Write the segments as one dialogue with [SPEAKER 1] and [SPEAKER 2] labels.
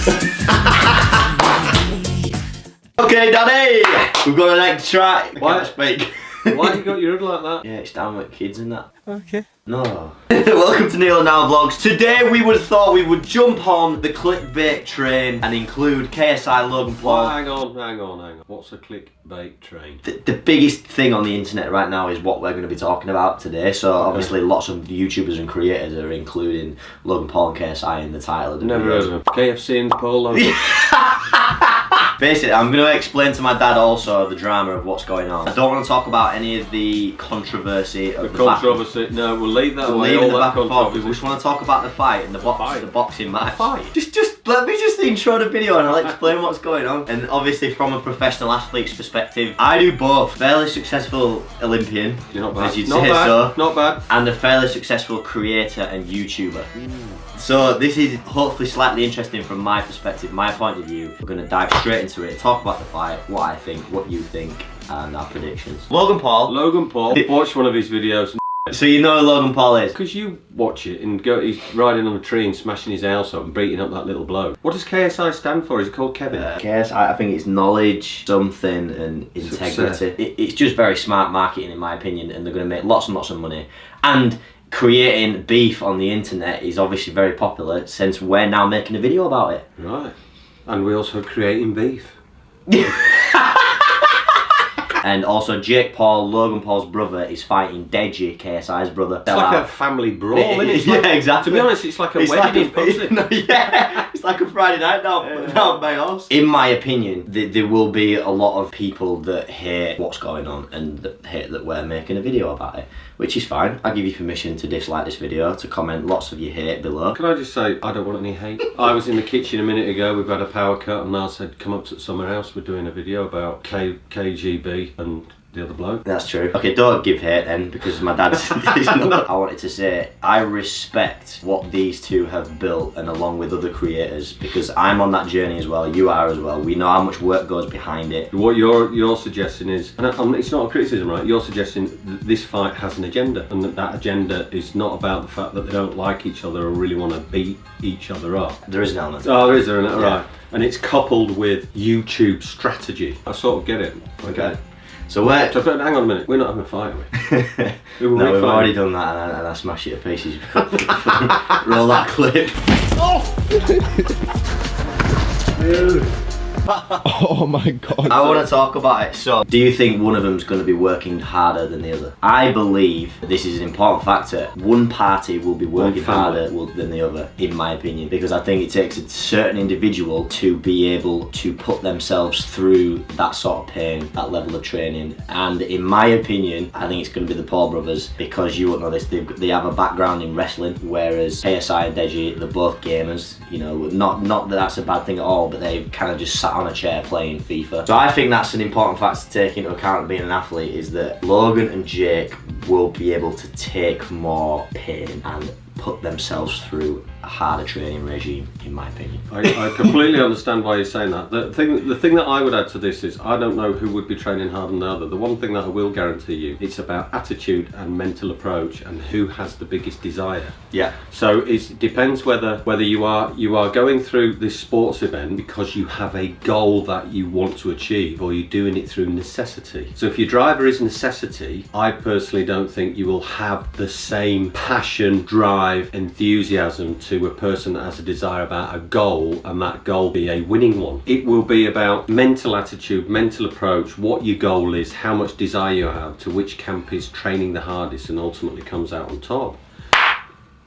[SPEAKER 1] Okay, Daddy, we've got an egg try. I
[SPEAKER 2] Why?
[SPEAKER 1] can't speak.
[SPEAKER 2] Why you got your hood like that?
[SPEAKER 1] Yeah, it's down with kids and that.
[SPEAKER 2] Okay.
[SPEAKER 1] No. Welcome to Neil and Now Vlogs. Today we would have thought we would jump on the clickbait train and include KSI, Logan Paul.
[SPEAKER 2] Well, hang on. What's a clickbait train?
[SPEAKER 1] The biggest thing on the internet right now is what we're going to be talking about today. So obviously lots of YouTubers and creators are including Logan Paul and KSI in the title of the
[SPEAKER 2] Never
[SPEAKER 1] videos.
[SPEAKER 2] heard of him. KFC and Paul Logan.
[SPEAKER 1] Basically, I'm going to explain to my dad also the drama of what's going on. I don't want to talk about any of the controversy of
[SPEAKER 2] The controversy. No, we'll leave that away.
[SPEAKER 1] Leaving
[SPEAKER 2] All
[SPEAKER 1] the
[SPEAKER 2] that
[SPEAKER 1] back and forth.
[SPEAKER 2] controversy.
[SPEAKER 1] We just want to talk about the fight and the boxing match.
[SPEAKER 2] Fight?
[SPEAKER 1] Just let me just intro the video and I'll explain what's going on. And obviously, from a professional athlete's perspective, I do both. Fairly successful Olympian,
[SPEAKER 2] Not bad.
[SPEAKER 1] as you'd
[SPEAKER 2] Not
[SPEAKER 1] say
[SPEAKER 2] bad.
[SPEAKER 1] so,
[SPEAKER 2] Not bad.
[SPEAKER 1] and a fairly successful creator and YouTuber. So this is hopefully slightly interesting from my perspective, my point of view. We're going to dive straight into it, talk about the fight, what I think, what you think, and our predictions. Logan Paul.
[SPEAKER 2] Watch one of his videos.
[SPEAKER 1] So you know who Logan Paul is?
[SPEAKER 2] Because you watch it and go, he's riding on a tree and smashing his house up and beating up that little bloke. What does KSI stand for? Is it called Kevin?
[SPEAKER 1] KSI, I think it's knowledge, something, and integrity. It's just very smart marketing in my opinion, and they're going to make lots and lots of money. And creating beef on the internet is obviously very popular since we're now making a video about it.
[SPEAKER 2] Right. And we're also creating beef.
[SPEAKER 1] And also Jake Paul, Logan Paul's brother, is fighting Deji, KSI's brother.
[SPEAKER 2] It's like a family brawl, isn't it?
[SPEAKER 1] Yeah, exactly.
[SPEAKER 2] To be honest, it's like a wedding in Pussy.
[SPEAKER 1] No, yeah, it's like a Friday night down at my house. In my opinion, there will be a lot of people that hate what's going on and that hate that we're making a video about it, which is fine. I give you permission to dislike this video, to comment lots of your hate below.
[SPEAKER 2] Can I just say, I don't want any hate. I was in the kitchen a minute ago, we've had a power cut, and I said, come up to somewhere else, we're doing a video about KGB and the other bloke.
[SPEAKER 1] That's true. Okay, don't give hate then, because my dad's not. I wanted to say, I respect what these two have built, and along with other creators, because I'm on that journey as well, you are as well. We know how much work goes behind it.
[SPEAKER 2] What you're suggesting is, and it's not a criticism, right? You're suggesting that this fight has an agenda, and that agenda is not about the fact that they don't like each other or really want to beat each other up.
[SPEAKER 1] There is an element.
[SPEAKER 2] Oh, there is, there, right?
[SPEAKER 1] Yeah.
[SPEAKER 2] And it's coupled with YouTube strategy. I sort of get it.
[SPEAKER 1] Okay. So we're...
[SPEAKER 2] So, but hang on a minute, we're not having a fight, are we?
[SPEAKER 1] No, we've already done that, and I smashed it to pieces. Roll that clip.
[SPEAKER 3] Oh my god.
[SPEAKER 1] I want to talk about it. So, do you think one of them's going to be working harder than the other? I believe this is an important factor. One party will be working harder than the other, in my opinion, because I think it takes a certain individual to be able to put themselves through that sort of pain, that level of training. And in my opinion, I think it's going to be the Paul brothers, because you won't know this, they have a background in wrestling, whereas KSI and Deji, they're both gamers. You know, not that that's a bad thing at all, but they've kind of just sat on a chair playing FIFA. So I think that's an important fact to take into account being an athlete, is that Logan and Jake will be able to take more pain and put themselves through a harder training regime, in my opinion.
[SPEAKER 2] I completely understand why you're saying that. The thing that I would add to this is, I don't know who would be training harder than the other. The one thing that I will guarantee you, it's about attitude and mental approach and who has the biggest desire.
[SPEAKER 1] Yeah.
[SPEAKER 2] So it depends whether you are going through this sports event because you have a goal that you want to achieve, or you're doing it through necessity. So if your driver is necessity, I personally don't think you will have the same passion, drive, enthusiasm to a person that has a desire about a goal, and that goal be a winning one. It will be about mental attitude, mental approach, what your goal is, how much desire you have, to which camp is training the hardest and ultimately comes out on top.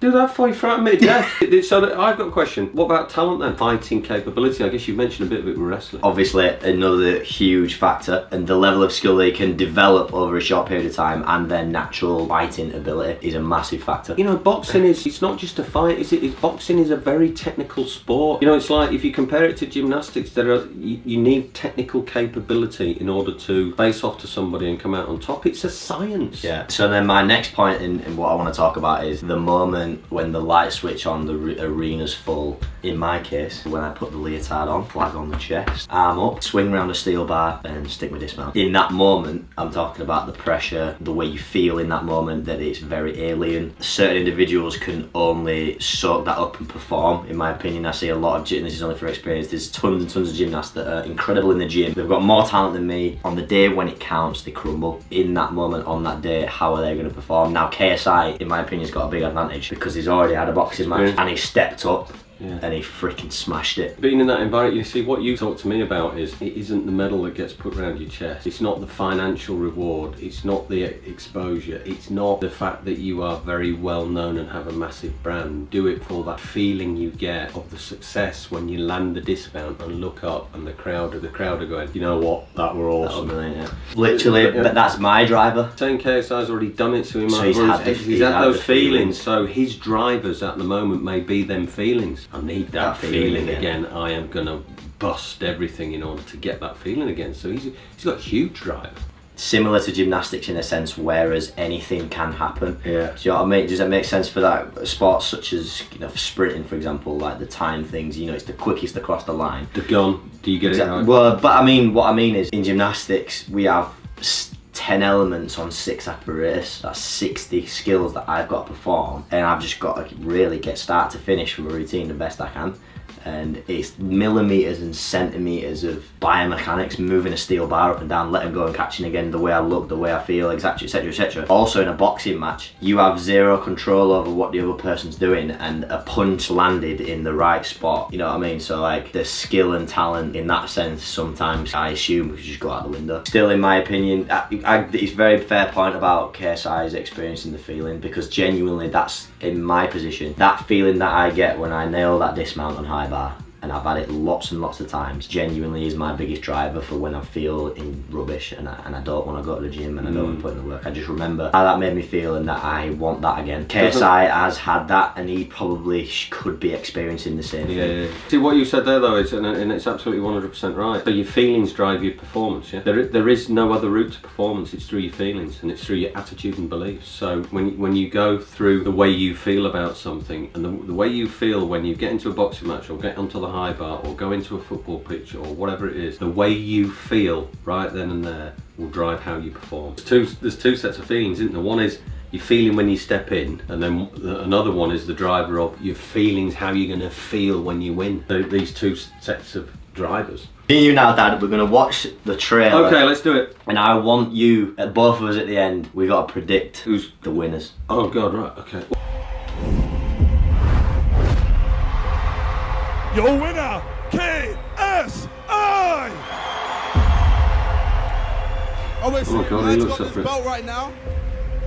[SPEAKER 2] Do that for you, frighten me to death. So I've got a question. What about talent then? Fighting capability. I guess you mentioned a bit of it with wrestling.
[SPEAKER 1] Obviously, another huge factor, and the level of skill they can develop over a short period of time, and their natural fighting ability is a massive factor.
[SPEAKER 2] You know, boxing it's not just a fight, is it? Boxing is a very technical sport. You know, it's like if you compare it to gymnastics, you need technical capability in order to face off to somebody and come out on top. It's a science.
[SPEAKER 1] Yeah. So then my next point in what I want to talk about is the moment moment when the lights switch on, the arena's full. In my case, when I put the leotard on, flag on the chest, arm up, swing round a steel bar and stick my dismount. In that moment, I'm talking about the pressure, the way you feel in that moment, that it's very alien. Certain individuals can only soak that up and perform, in my opinion. I see a lot of, and this is only for experience, there's tons and tons of gymnasts that are incredible in the gym. They've got more talent than me. On the day when it counts, they crumble. In that moment, on that day, how are they going to perform? Now, KSI, in my opinion, has got a big advantage because he's already had a boxing match and he stepped up. Yeah. And he freaking smashed it.
[SPEAKER 2] Being in that environment, you see, what you talk to me about is, it isn't the medal that gets put around your chest. It's not the financial reward. It's not the exposure. It's not the fact that you are very well known and have a massive brand. Do it for that feeling you get of the success when you land the dismount and look up and the crowd are going, you know what, that were awesome.
[SPEAKER 1] Yeah. Literally, that's my driver.
[SPEAKER 2] Saying KSI's already done it, so he might
[SPEAKER 1] he's
[SPEAKER 2] had those feelings. So his drivers at the moment may be them feelings. I need that feeling again. I am gonna bust everything in order to get that feeling again. So he's got a huge drive.
[SPEAKER 1] Similar to gymnastics in a sense, whereas anything can happen.
[SPEAKER 2] Yeah.
[SPEAKER 1] Do you know what I mean? Does that make sense for that? Sports such as, you know, sprinting, for example, like the time things. You know, it's the quickest across the line.
[SPEAKER 2] The gun. Do you get it right?
[SPEAKER 1] Well, but I mean, what I mean is, in gymnastics, we have 10 elements on 6 apparatus. That's 60 skills that I've got to perform, and I've just got to really get start to finish from a routine the best I can. And it's millimeters and centimeters of biomechanics, moving a steel bar up and down, letting go and catching again, the way I look, the way I feel, etc, etc, etc. Also in a boxing match, you have zero control over what the other person's doing, and a punch landed in the right spot, you know what I mean? So like, the skill and talent in that sense, sometimes I assume we just go out the window. Still, in my opinion, it's a very fair point about KSI's experiencing the feeling, because genuinely that's, in my position, that feeling that I get when I nail that dismount on high bar, and I've had it lots and lots of times, genuinely is my biggest driver for when I feel in rubbish and I don't want to go to the gym and I don't want to put in the work. I just remember how that made me feel and that I want that again. KSI has had that, and he probably could be experiencing the same thing.
[SPEAKER 2] Yeah. See, what you said there though, and it's absolutely 100% right. So your feelings drive your performance, yeah? There is no other route to performance. It's through your feelings, and it's through your attitude and beliefs. So when you go through the way you feel about something, and the way you feel when you get into a boxing match or get onto the high bar or go into a football pitch or whatever it is, the way you feel right then and there will drive how you perform. There's two sets of feelings, isn't there? One is your feeling when you step in, and then another one is the driver of your feelings, how you're going to feel when you win. These two sets of drivers.
[SPEAKER 1] Me and you now, Dad, we're going to watch the trailer.
[SPEAKER 2] Okay, let's do it.
[SPEAKER 1] And I want you, both of us at the end, we got to predict
[SPEAKER 2] who's
[SPEAKER 1] the winners.
[SPEAKER 2] Oh God, right, okay.
[SPEAKER 4] Your winner, KSI! Oh wait, so
[SPEAKER 2] God, he looks
[SPEAKER 4] this belt right now?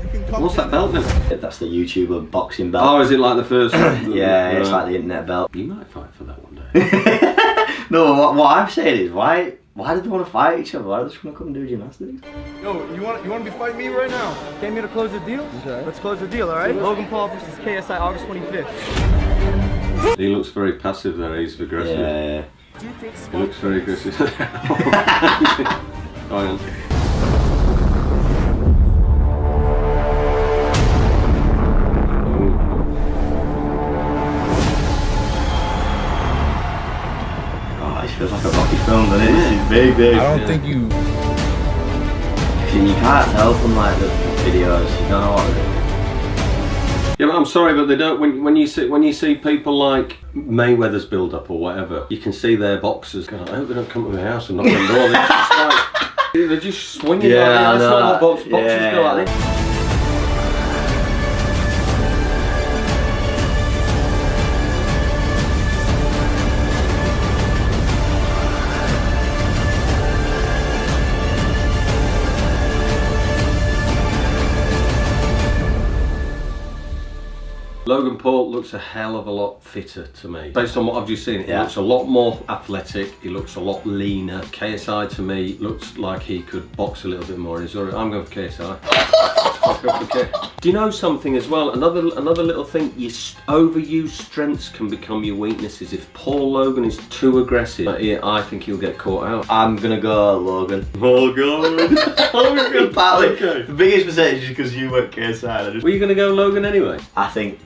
[SPEAKER 4] You can come.
[SPEAKER 2] What's that belt then?
[SPEAKER 1] That's the YouTuber boxing belt.
[SPEAKER 2] Oh, is it like the first?
[SPEAKER 1] Yeah, it's like the internet belt.
[SPEAKER 2] You might fight for that one day.
[SPEAKER 1] No, what I'm saying is, why do they want to fight each other? Why do they just want to come and do gymnastics?
[SPEAKER 5] Yo, you want to be fighting me right now? Came here to close the deal? Okay. Let's close the deal, alright? Logan Paul versus KSI August 25th.
[SPEAKER 2] He looks very passive there, he's aggressive.
[SPEAKER 1] Yeah.
[SPEAKER 2] He looks very aggressive. Oh, yeah.
[SPEAKER 1] Feels like a Rocky film, doesn't it? It's big.
[SPEAKER 3] I don't think you.
[SPEAKER 1] You can't tell from like the videos. You don't know what it is.
[SPEAKER 2] Yeah, but I'm sorry, but they don't. When you see people like Mayweather's build up or whatever, you can see their boxers. God, I hope they don't come to my house and knock on the door. They're just swinging like that. That's not how boxers go like this. Logan Paul looks a hell of a lot fitter to me. Based on what I've just seen, he looks a lot more athletic, he looks a lot leaner. KSI to me looks like he could box a little bit more. I'm going for KSI. Do you know something as well? Another little thing. Your overused strengths can become your weaknesses. If Paul Logan is too aggressive, I think he'll get caught out.
[SPEAKER 1] I'm gonna go Logan.
[SPEAKER 2] Logan.
[SPEAKER 1] Okay. The biggest percentage is because you went KSI.
[SPEAKER 2] Were you gonna go Logan anyway?
[SPEAKER 1] I think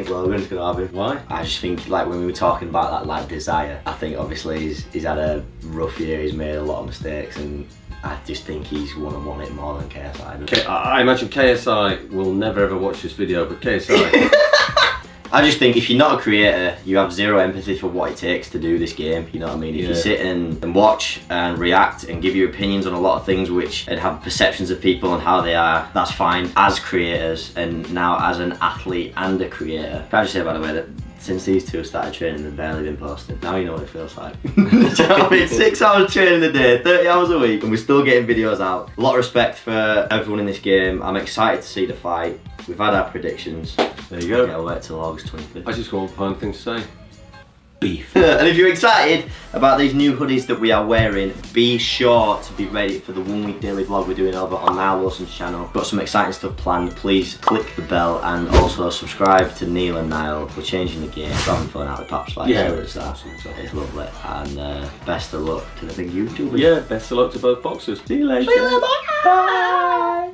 [SPEAKER 1] Logan's gonna have him.
[SPEAKER 2] Why?
[SPEAKER 1] I just think like when we were talking about that like desire, I think obviously he's had a rough year. He's made a lot of mistakes, and I just think he's gonna want it more than KSI does.
[SPEAKER 2] I imagine KSI will never ever watch this video, but KSI.
[SPEAKER 1] I just think if you're not a creator, you have zero empathy for what it takes to do this game, you know what I mean? If you sit and watch and react and give your opinions on a lot of things and have perceptions of people and how they are, that's fine as creators, and now as an athlete and a creator. Can I just say by the way that since these two started training, they've barely been posting. Now you know what it feels like. Do you know what I mean? 6 hours training a day, 30 hours a week, and we're still getting videos out. A lot of respect for everyone in this game. I'm excited to see the fight. We've had our predictions.
[SPEAKER 2] There you go.
[SPEAKER 1] I'll wait till August 25th.
[SPEAKER 2] I just got one final thing to say. Beef.
[SPEAKER 1] And if you're excited about these new hoodies that we are wearing, be sure to be ready for the 1 week daily vlog we're doing over on Niall Wilson's channel. Got some exciting stuff planned. Please click the bell and also subscribe to Neil and Niall. We're changing the game. We're having fun out with Paps Fight.
[SPEAKER 2] Yeah,
[SPEAKER 1] it's lovely. And best of luck to the big YouTubers.
[SPEAKER 2] Yeah, best of luck to both boxers. See you later.
[SPEAKER 1] Bye.